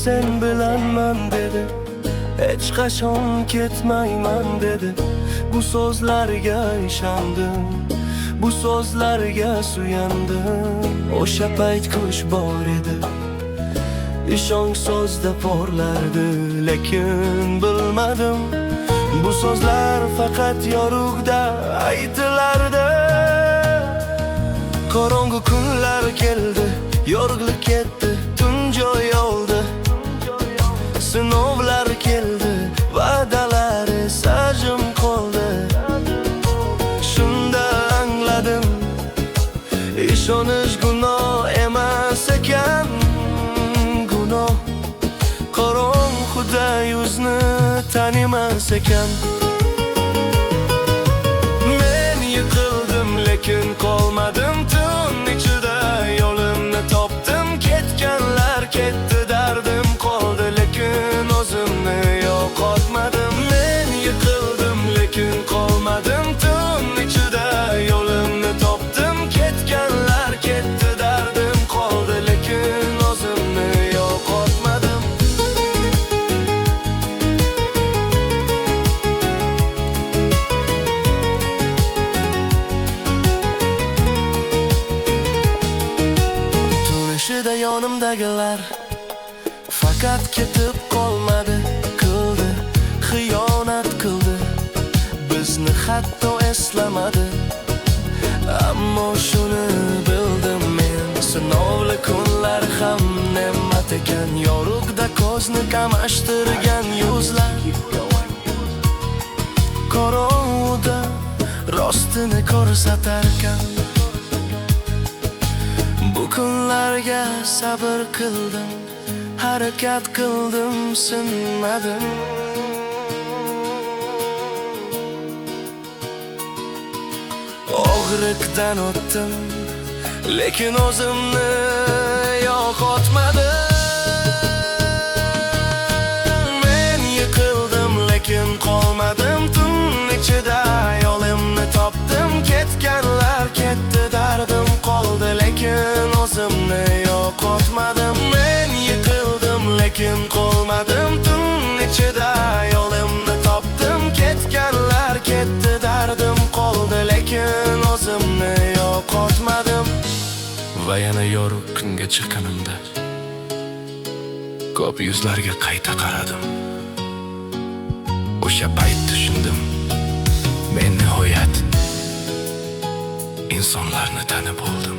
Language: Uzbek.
sen bilanman dedi. Hech qachon ketmayman dedi. Bu so'zlarga ishondim, bu so'zlarga suyandim. O'sha payt kuch bor edi, ishonch so'zda porlardi, lekin bilmadim. Bu so'zlar faqat yorug'da aytilardi. Qorong'u kunlar keldi, yorug'lik ketdi, tun joy oldi. Sinovlar keldi, va'dalar esa jim qoldi. Shunda angladim, ishonish gunoh emas ekan. Gunoh qorong'uda yuzni tanimas ekan. Men yiqildim, lekin qolmadim tun ichida. Yo'limni topdim, ketganlar ketdi, dardim qoldi, lekin o'zimni yo'qotmadim. Men yiqildim, lekin qolmadim tun ichida. Yo'limni topdim, ketganlar ketdi, dardim qoldi, lekin o'zimni yo'qotmadim. Tunishida yonimdagilar faqat ketib qolmadi, qildi, xiyonat qildi, bizni hatto eslamadi. Ammo shuni bildim men, sinovli kunlar ham ne'mat ekan. Yorug'da ko'zni qamashtirgan yuzlar, qorong'uda rostini ko'rsatarkan. Bu kunlarga sabr qildim, harakat qildim, sinmadim. Og'riqdan o'tdim, lekin o'zimni yo'qotmadim. Men yiqildim, lekin qolmadim tun ichida. Yo'limni topdim, ketganlar ketdi, dardim qoldi, lekin o'zimni yo'qotmadim. Men yiqildim, lekin qolmadim tun ichida. Yo'limni topdim, ketganlar ketdi, dardim qoldi, lekin o'zimni yo'qotmadim. Va yana yorug' kunga chiqqanimda ko'p yuzlarga qayta qaradim. O'sha payt tushundim, men nihoyat insonlarni tanib oldim.